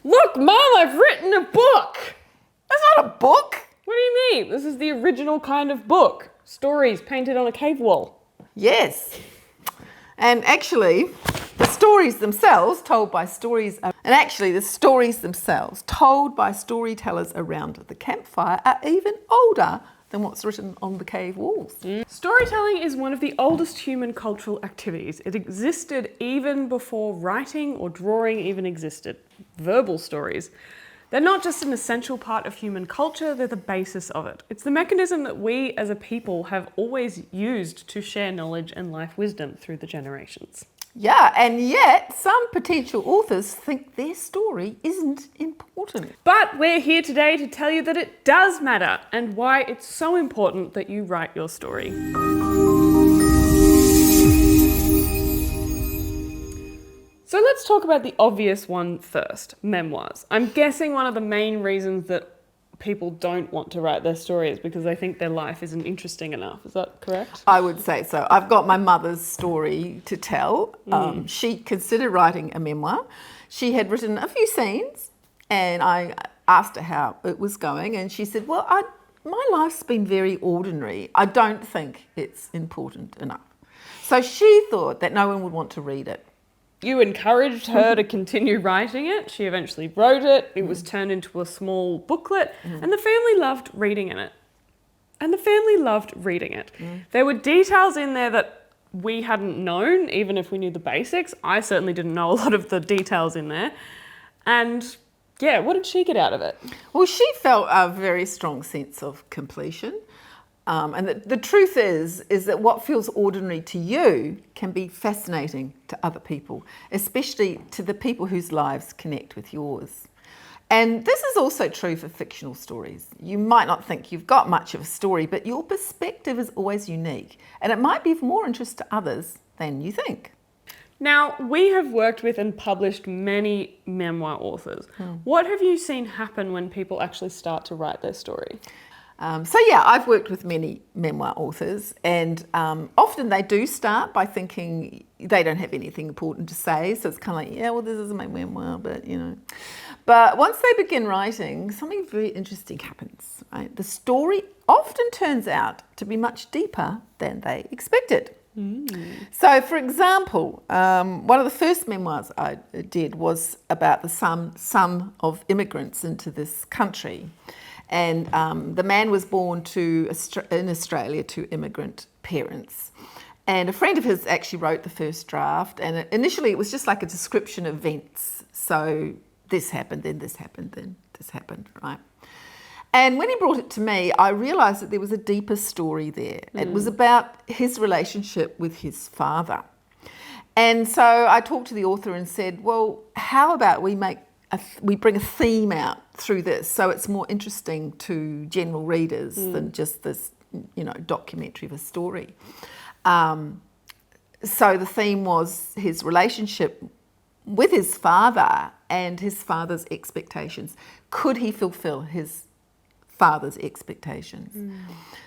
Look, Mum, I've written a book. That's not a book. What do you mean? This is the original kind of book. Stories painted on a cave wall. Yes. And actually, the stories themselves told by storytellers around the campfire are even older than what's written on the cave walls. Storytelling is one of the oldest human cultural activities. It existed even before writing or drawing even existed. Verbal stories. They're not just an essential part of human culture, they're the basis of it. It's the mechanism that we as a people have always used to share knowledge and life wisdom through the generations. Yeah, and yet some potential authors think their story isn't important. But we're here today to tell you that it does matter and why it's so important that you write your story. So let's talk about the obvious one first, memoirs. I'm guessing one of the main reasons that people don't want to write their story is because they think their life isn't interesting enough. Is that correct? I would say so. I've got my mother's story to tell. She considered writing a memoir. She had written a few scenes and I asked her how it was going and she said, well, my life's been very ordinary. I don't think it's important enough. So she thought that no one would want to read it. You encouraged her to continue writing it. She eventually wrote it. It was turned into a small booklet and the family loved reading it. There were details in there that we hadn't known, even if we knew the basics. I certainly didn't know a lot of the details in there. And yeah, what did she get out of it? Well, she felt a very strong sense of completion. And the truth is that what feels ordinary to you can be fascinating to other people, especially to the people whose lives connect with yours. And this is also true for fictional stories. You might not think you've got much of a story, but your perspective is always unique, and it might be of more interest to others than you think. Now, we have worked with and published many memoir authors. What have you seen happen when people actually start to write their story? I've worked with many memoir authors and often they do start by thinking they don't have anything important to say. So it's kind of like, yeah, well, this is my memoir, but you know. But once they begin writing, something very interesting happens, right? The story often turns out to be much deeper than they expected. So, for example, one of the first memoirs I did was about the sum of immigrants into this country. And the man was born in Australia to immigrant parents. And a friend of his actually wrote the first draft. And initially it was just like a description of events. So this happened, then this happened, then this happened, right? And when he brought it to me, I realised that there was a deeper story there. It was about his relationship with his father. And so I talked to the author and said, well, how about we bring a theme out through this so it's more interesting to general readers than just this, documentary of a story. So the theme was his relationship with his father and his father's expectations. Could he fulfill his father's expectations?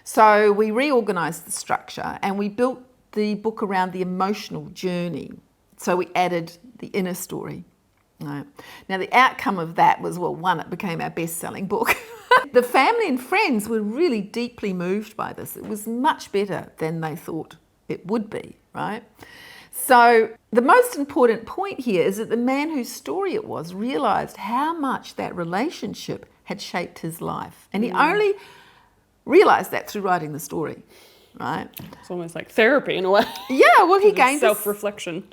So we reorganised the structure and we built the book around the emotional journey. So we added the inner story. No. Now, the outcome of that was, well, one, it became our best-selling book. The family and friends were really deeply moved by this. It was much better than they thought it would be, right? So the most important point here is that the man whose story it was realised how much that relationship had shaped his life. And he only realised that through writing the story, right? It's almost like therapy in a way. Yeah, well, he gained self-reflection.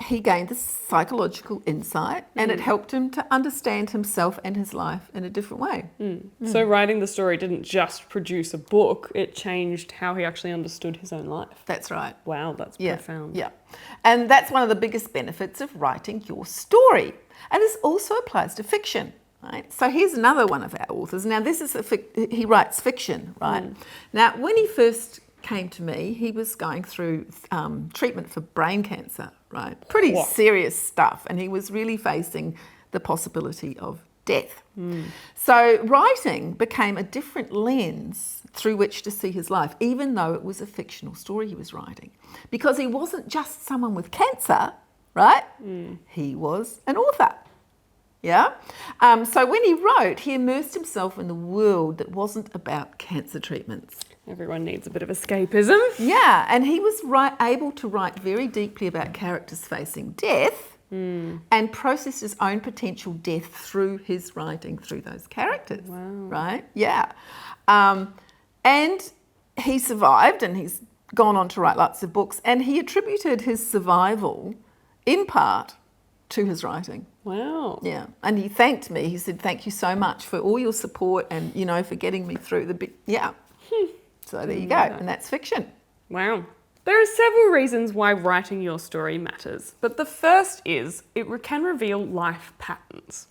He gained this psychological insight and it helped him to understand himself and his life in a different way. So writing the story didn't just produce a book, it changed how he actually understood his own life. That's right. Wow, that's profound. Yeah. And that's one of the biggest benefits of writing your story. And this also applies to fiction, right? So here's another one of our authors. Now this is he writes fiction, right? Now when he first came to me, he was going through treatment for brain cancer, right? Pretty serious stuff. And he was really facing the possibility of death. So writing became a different lens through which to see his life, even though it was a fictional story he was writing. Because he wasn't just someone with cancer, right? He was an author. Yeah. So when he wrote, he immersed himself in the world that wasn't about cancer treatments. Everyone needs a bit of escapism. Yeah, and he was able to write very deeply about characters facing death and process his own potential death through his writing, through those characters. Wow. Right? Yeah. And he survived, and he's gone on to write lots of books, and he attributed his survival in part to his writing. Wow. Yeah. And he thanked me. He said, thank you so much for all your support and, for getting me through the big, yeah. So there you go. And that's fiction. Wow. There are several reasons why writing your story matters, but the first is it can reveal life patterns.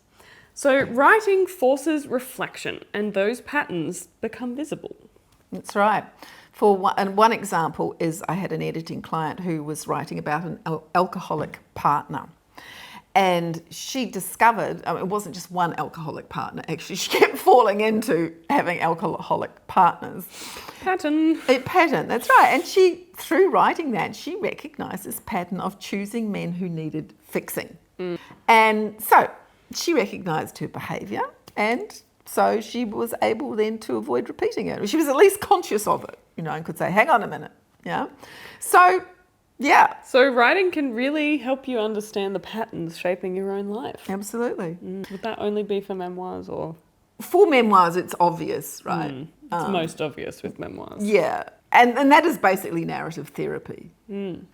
So writing forces reflection, and those patterns become visible. That's right. And one example is I had an editing client who was writing about an alcoholic partner. And she discovered, it wasn't just one alcoholic partner, actually, she kept falling into having alcoholic partners. Pattern. A pattern, that's right. And she, through writing that, she recognised this pattern of choosing men who needed fixing. And so she recognised her behaviour, and so she was able then to avoid repeating it. She was at least conscious of it, and could say, hang on a minute, yeah? So, yeah. So writing can really help you understand the patterns shaping your own life. Absolutely. Would that only be for memoirs or? For memoirs, it's obvious, right? It's most obvious with memoirs. Yeah. And that is basically narrative therapy.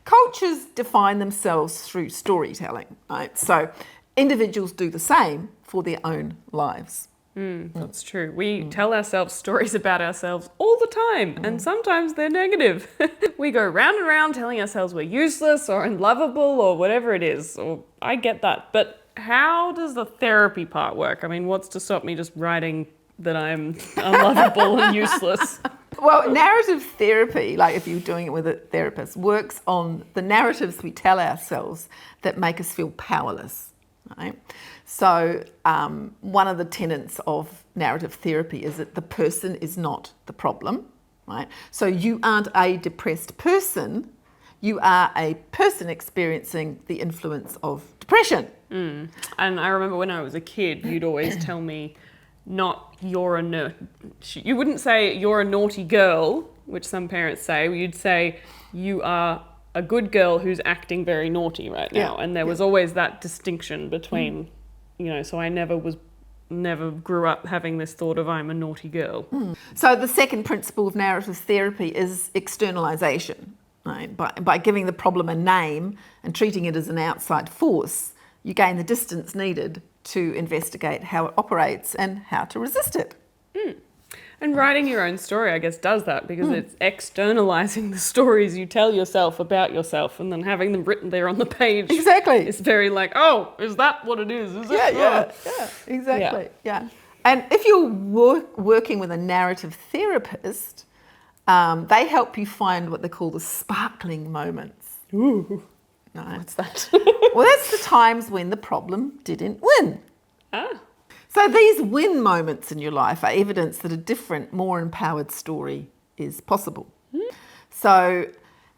Cultures define themselves through storytelling, right? So individuals do the same for their own lives. That's true. We tell ourselves stories about ourselves all the time, and sometimes they're negative. We go round and round telling ourselves we're useless or unlovable or whatever it is. Or I get that. But how does the therapy part work? I mean, what's to stop me just writing that I'm unlovable and useless? Well, narrative therapy, like if you're doing it with a therapist, works on the narratives we tell ourselves that make us feel powerless, right? So one of the tenets of narrative therapy is that the person is not the problem, right? So you aren't a depressed person, you are a person experiencing the influence of depression. And I remember when I was a kid, you'd always tell me, not you're a nerd. You wouldn't say you're a naughty girl, which some parents say. You'd say you are a good girl who's acting very naughty right now. And there was always that distinction between, so I never grew up having this thought of I'm a naughty girl. So the second principle of narrative therapy is externalization, right? By giving the problem a name and treating it as an outside force, you gain the distance needed to investigate how it operates and how to resist it. And writing your own story, I guess, does that because it's externalizing the stories you tell yourself about yourself and then having them written there on the page. Exactly. It's very like, oh, is that what it is? Is it? Yeah, exactly. Yeah. And if you're working with a narrative therapist, they help you find what they call the sparkling moments. Ooh. No. What's that? Well, that's the times when the problem didn't win. So these win moments in your life are evidence that a different, more empowered story is possible. So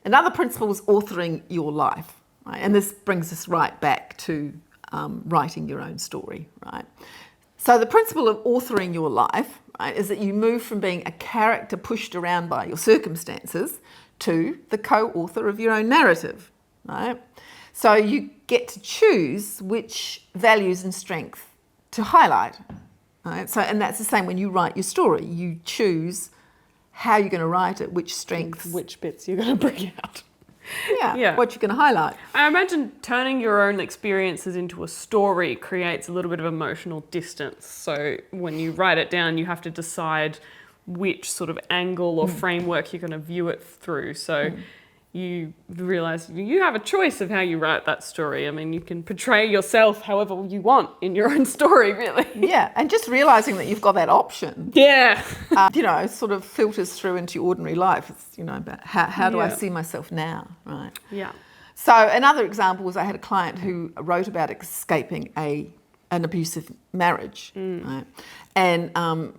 another principle is authoring your life, right? And this brings us right back to writing your own story, right? So the principle of authoring your life, right, is that you move from being a character pushed around by your circumstances to the co-author of your own narrative, right? So you get to choose which values and strengths to highlight, right? So, and that's the same when you write your story. You choose how you're going to write it, which strengths, which bits you're going to bring out. What you're going to highlight. I imagine turning your own experiences into a story creates a little bit of emotional distance. So when you write it down, you have to decide which sort of angle or framework you're going to view it through. So you realise you have a choice of how you write that story. I mean, you can portray yourself however you want in your own story, really. Yeah, and just realising that you've got that option. Yeah. Sort of filters through into your ordinary life. It's, about how do I see myself now, right? Yeah. So another example was I had a client who wrote about escaping an abusive marriage, right? And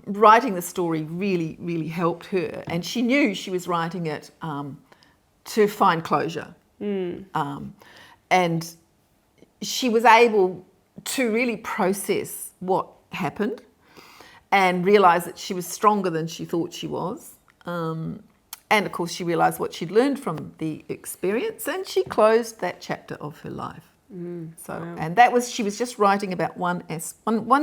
writing the story really, really helped her. And she knew she was writing it to find closure. And she was able to really process what happened and realise that she was stronger than she thought she was. And of course, she realised what she'd learned from the experience, and she closed that chapter of her life. And that was, she was just writing about one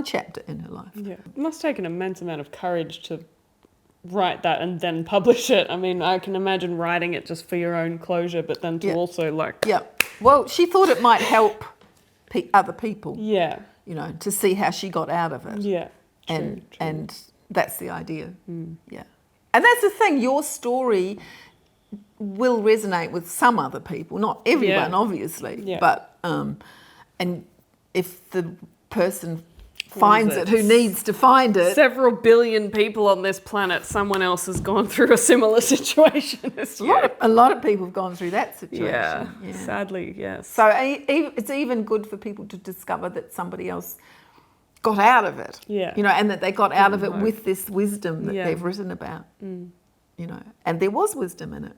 chapter in her life. Yeah. It must take an immense amount of courage to write that and then publish it. I mean, I can imagine writing it just for your own closure, but then to also like... Yeah. Well, she thought it might help other people. Yeah. You know, to see how she got out of it. Yeah. And that's the idea. Yeah. And that's the thing, your story will resonate with some other people, not everyone, obviously, but and if the person finds it who needs to find it. Several billion people on this planet, someone else has gone through a similar situation as you. A lot of people have gone through that situation. Yeah. Sadly, yes. So it's even good for people to discover that somebody else got out of it, you know, and that they got out of it with this wisdom that they've written about, you know, and there was wisdom in it.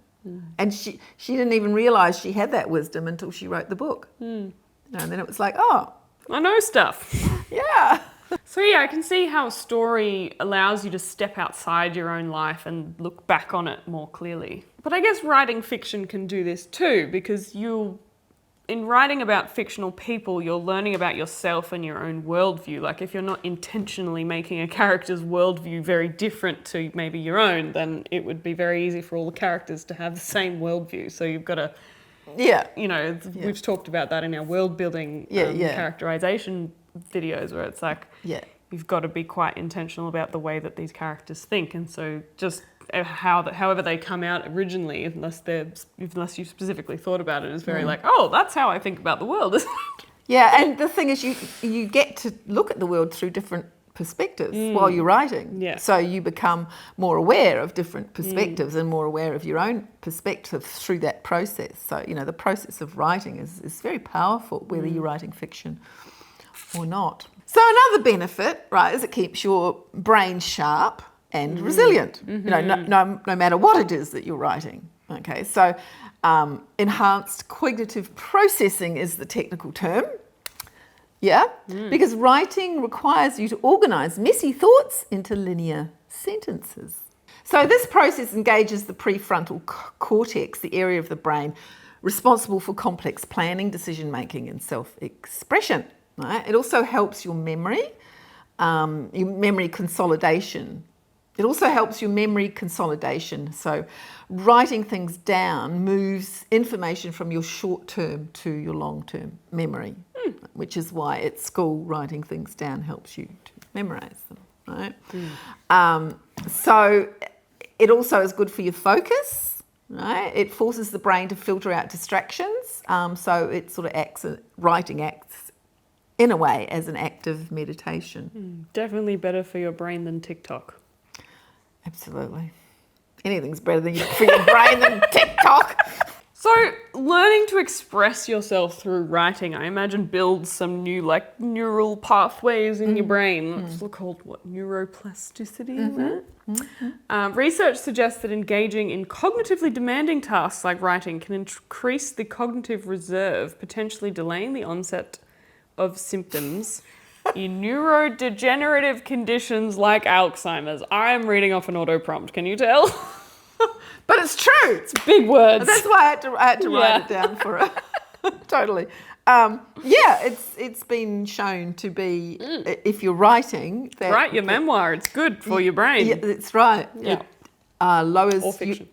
And she didn't even realise she had that wisdom until she wrote the book. You know, and then it was like, oh, I know stuff. Yeah. So yeah, I can see how a story allows you to step outside your own life and look back on it more clearly. But I guess writing fiction can do this too, because in writing about fictional people, you're learning about yourself and your own worldview. Like if you're not intentionally making a character's worldview very different to maybe your own, then it would be very easy for all the characters to have the same worldview. So you've got to, you know, we've talked about that in our world building characterization videos, where it's like you've got to be quite intentional about the way that these characters think. And so just however they come out originally, unless you specifically thought about it, is very like, oh, that's how I think about the world, isn't it? Yeah, and the thing is, you get to look at the world through different perspectives while you're writing. Yeah. So you become more aware of different perspectives and more aware of your own perspective through that process. So, you know, the process of writing is very powerful, whether you're writing fiction or not. So another benefit, right, is it keeps your brain sharp and resilient, you know, no matter what it is that you're writing. Okay, so enhanced cognitive processing is the technical term. Because writing requires you to organise messy thoughts into linear sentences. So this process engages the prefrontal cortex, the area of the brain responsible for complex planning, decision-making and self-expression. Right? It also helps your memory consolidation. It also helps your memory consolidation. So writing things down moves information from your short-term to your long-term memory, which is why at school writing things down helps you to memorise them, right? So it also is good for your focus, right? It forces the brain to filter out distractions. So it sort of writing acts in a way as an act of meditation. Definitely better for your brain than TikTok. Absolutely. Anything's better for your brain than TikTok. So learning to express yourself through writing, I imagine, builds some new like neural pathways in your brain. It's called what? Neuroplasticity, right? Research suggests that engaging in cognitively demanding tasks like writing can increase the cognitive reserve, potentially delaying the onset of symptoms in neurodegenerative conditions like Alzheimer's. I am reading off an auto prompt, can you tell? But it's true. It's big words. That's why I had to write it down for it. Totally. It's been shown to be, if you're writing... Write your memoir, it's good for your brain. Yeah, that's right. Yeah. Lowers... Or fiction.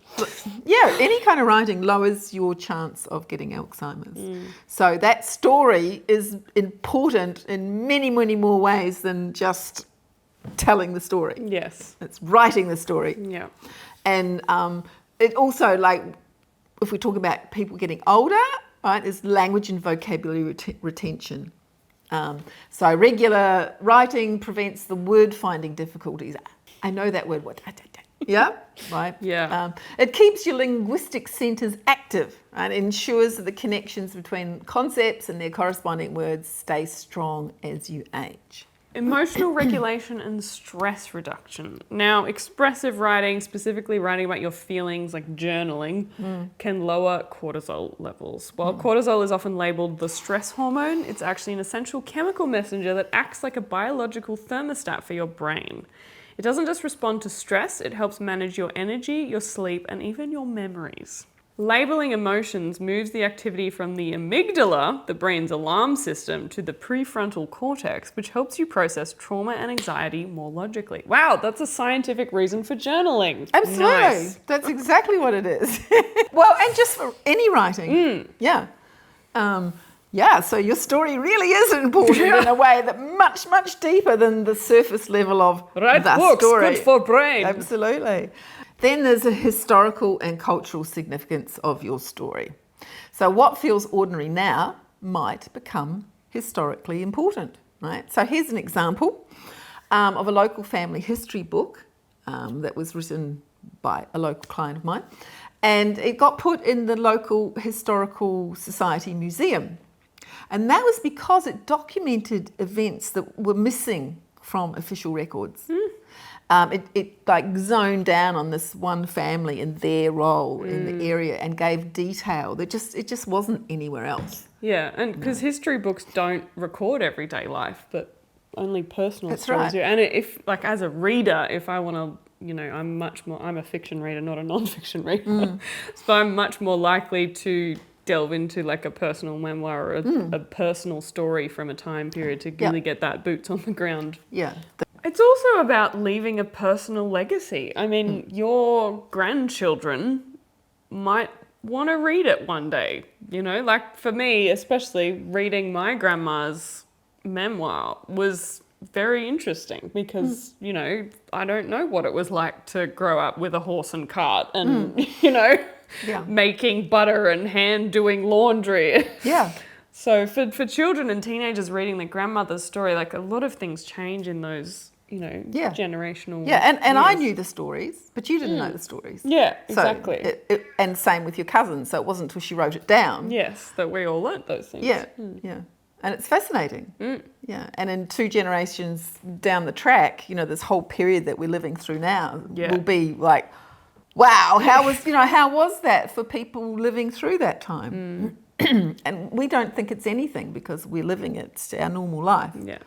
Any kind of writing lowers your chance of getting Alzheimer's. So that story is important in many, many more ways than just telling the story. Yes. It's writing the story. Yeah. And it also, like, if we talk about people getting older, right, there's language and vocabulary retention. So regular writing prevents the word finding difficulties. I know that word. What? Yeah, right. Yeah. It keeps your linguistic centres active and ensures that the connections between concepts and their corresponding words stay strong as you age. Emotional regulation and stress reduction. Now, expressive writing, specifically writing about your feelings, like journaling, can lower cortisol levels. While cortisol is often labeled the stress hormone, it's actually an essential chemical messenger that acts like a biological thermostat for your brain. It doesn't just respond to stress, it helps manage your energy, your sleep, and even your memories. Labeling emotions moves the activity from the amygdala, the brain's alarm system, to the prefrontal cortex, which helps you process trauma and anxiety more logically. Wow, that's a scientific reason for journaling. Absolutely. Nice. That's exactly what it is. Well, and just for any writing. Yeah. So your story really is important in a way that much, much deeper than the surface level of Write the books, story. good for brain. Absolutely. Then there's a historical and cultural significance of your story. So what feels ordinary now might become historically important, right? So here's an example of a local family history book that was written by a local client of mine. And it got put in the local Historical Society Museum. And that was because it documented events that were missing from official records. It like zoned down on this one family and their role in the area and gave detail that it just wasn't anywhere else. Yeah, and because history books don't record everyday life, but only personal stories right. do. And if, like, as a reader, if I want to, I'm a fiction reader, not a non-fiction reader. So I'm much more likely to delve into like a personal memoir or a personal story from a time period to really get that boots on the ground. Yeah. It's also about leaving a personal legacy. I mean, your grandchildren might want to read it one day. Like for me, especially reading my grandma's memoir was very interesting because, I don't know what it was like to grow up with a horse and cart and, making butter and hand doing laundry. Yeah. So for children and teenagers reading their grandmother's story, like a lot of things change in those, generational and years. I knew the stories, but you didn't know the stories. Yeah, exactly. So and same with your cousin. So it wasn't until she wrote it down. Yes, that we all learnt those things. Yeah, yeah. And it's fascinating. Yeah. And in 2 generations down the track, this whole period that we're living through now will be like, wow, how was that for people living through that time? And we don't think it's anything because we're living it. It's our normal life. Yeah.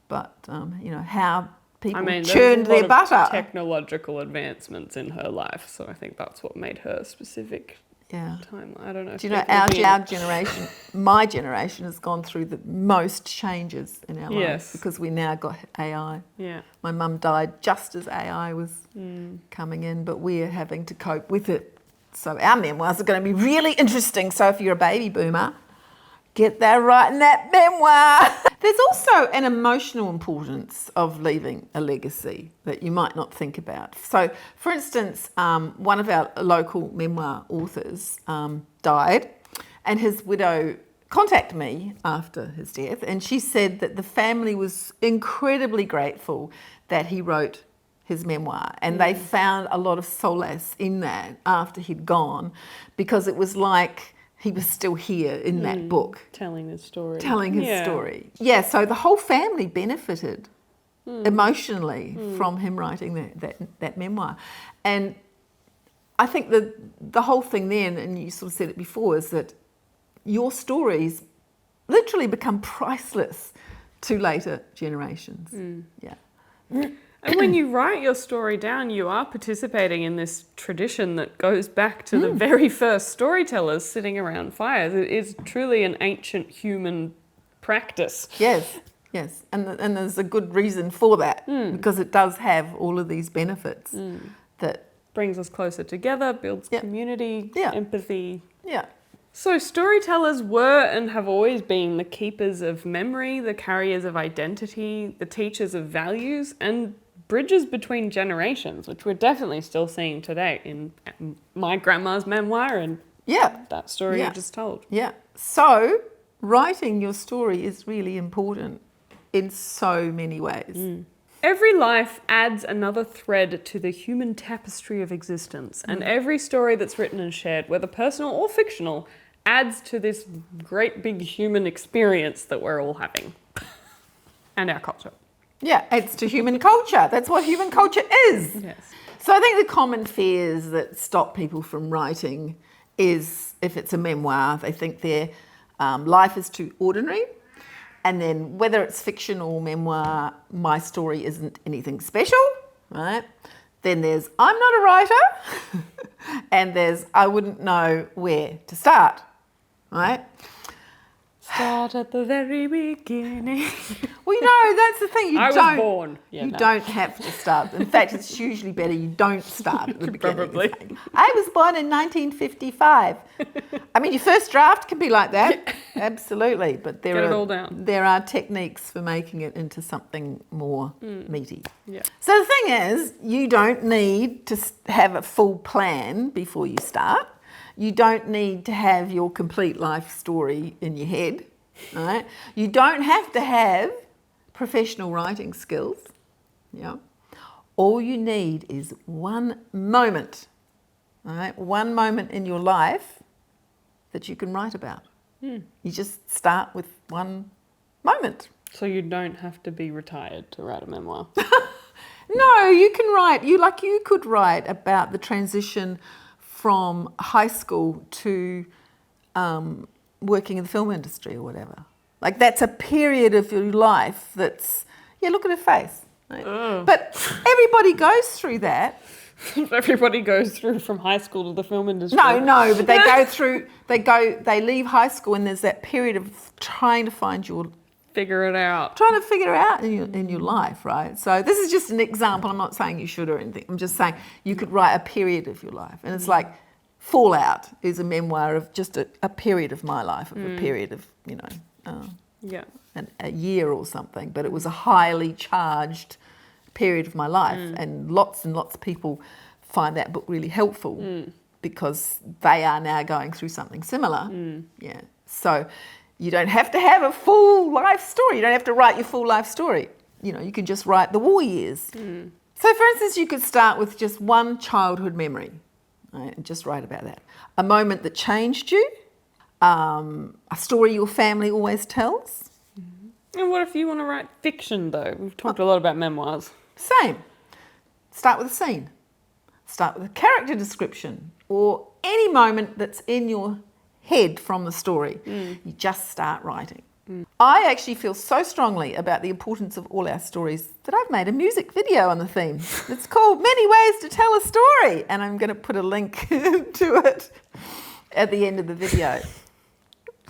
But, how people churned there's a their lot butter. of technological advancements in her life, so I think that's what made her specific timeline. I don't know. Do you know, our generation, my generation, has gone through the most changes in our lives because we now got AI. Yeah. My mum died just as AI was coming in, but we're having to cope with it. So our memoirs are going to be really interesting. So if you're a baby boomer, get that right in that memoir. There's also an emotional importance of leaving a legacy that you might not think about. So, for instance, one of our local memoir authors died, and his widow contacted me after his death, and she said that the family was incredibly grateful that he wrote his memoir, and they found a lot of solace in that after he'd gone, because it was like he was still here in that book. Telling his story. Yeah, so the whole family benefited emotionally from him writing that memoir. And I think the whole thing then, and you sort of said it before, is that your stories literally become priceless to later generations. Yeah. And when you write your story down, you are participating in this tradition that goes back to the very first storytellers sitting around fires. It is truly an ancient human practice. Yes. And there's a good reason for that, because it does have all of these benefits that brings us closer together, builds community, empathy. Yeah. So storytellers were and have always been the keepers of memory, the carriers of identity, the teachers of values, and bridges between generations, which we're definitely still seeing today in my grandma's memoir and that story you just told. Yeah. So writing your story is really important in so many ways. Every life adds another thread to the human tapestry of existence, and every story that's written and shared, whether personal or fictional, adds to this great big human experience that we're all having and our culture. Yeah, it's to human culture. That's what human culture is. Yes. So I think the common fears that stop people from writing is if it's a memoir, they think their life is too ordinary. And then whether it's fiction or memoir, my story isn't anything special, right? Then there's I'm not a writer. And there's I wouldn't know where to start, right? Start at the very beginning. Well, that's the thing. I was born. Yeah, you no. don't have to start. In fact, it's usually better you don't start at the beginning. Probably. I was born in 1955. I mean, your first draft can be like that. Absolutely. But Get it all down. there are techniques for making it into something more meaty. Yeah. So the thing is, you don't need to have a full plan before you start. You don't need to have your complete life story in your head, right? You don't have to have professional writing skills, yeah. All you need is one moment, right? One moment in your life that you can write about. You just start with one moment. So you don't have to be retired to write a memoir. No, you can write. You could write about the transition from high school to working in the film industry or whatever. Like that's a period of your life that's, look at her face. Right? But everybody goes through that. Everybody goes through from high school to the film industry. No, but they leave high school and there's that period of trying to Figure it out. trying to figure it out in your life, right? So this is just an example. I'm not saying you should or anything. I'm just saying you could write a period of your life. And it's like Fallout is a memoir of just a period of my life, of a period of, Yeah. a year or something. But it was a highly charged period of my life. And lots of people find that book really helpful because they are now going through something similar. Yeah. So you don't have to have a full life story. You don't have to write your full life story. You can just write the war years. So for instance, you could start with just one childhood memory, right, and just write about that. A moment that changed you, a story your family always tells. And what if you want to write fiction, though? We've talked a lot about memoirs. Same. Start with a scene. Start with a character description or any moment that's in your head from the story. You just start writing. I actually feel so strongly about the importance of all our stories that I've made a music video on the theme. It's called Many Ways to Tell a Story, and I'm going to put a link to it at the end of the video.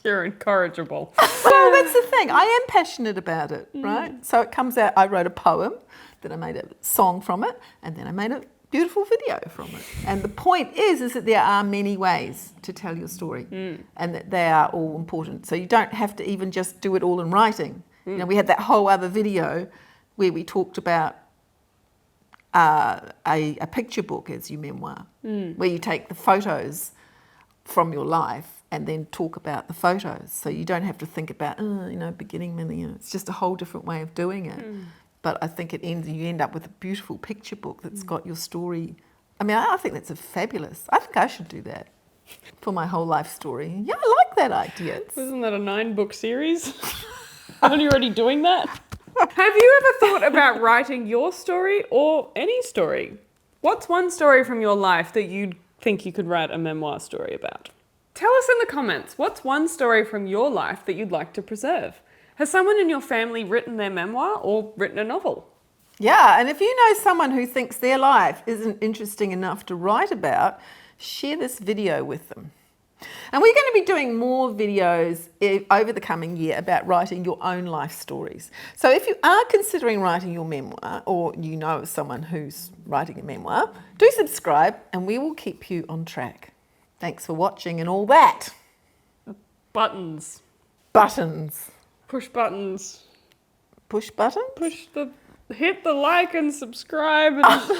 You're incorrigible. Well, that's the thing. I am passionate about it, right? So it comes out, I wrote a poem, then I made a song from it, and then I made a beautiful video from it. And the point is that there are many ways to tell your story and that they are all important. So you don't have to even just do it all in writing. We had that whole other video where we talked about a picture book as your memoir, where you take the photos from your life and then talk about the photos. So you don't have to think about, beginning, it's just a whole different way of doing it. But I think you end up with a beautiful picture book that's got your story. I mean, I think that's fabulous. I think I should do that for my whole life story. Yeah, I like that idea. Isn't that a 9-book series? Aren't you already doing that? Have you ever thought about writing your story or any story? What's one story from your life that you'd think you could write a memoir story about? Tell us in the comments, what's one story from your life that you'd like to preserve? Has someone in your family written their memoir or written a novel? Yeah, and if you know someone who thinks their life isn't interesting enough to write about, share this video with them. And we're going to be doing more videos over the coming year about writing your own life stories. So if you are considering writing your memoir, or you know of someone who's writing a memoir, do subscribe and we will keep you on track. Thanks for watching and all that. Buttons. Buttons. Push buttons. Push buttons? Hit the like and subscribe. And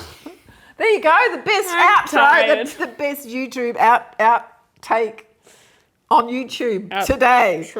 there you go, the best outtake, the best YouTube outtake on YouTube today.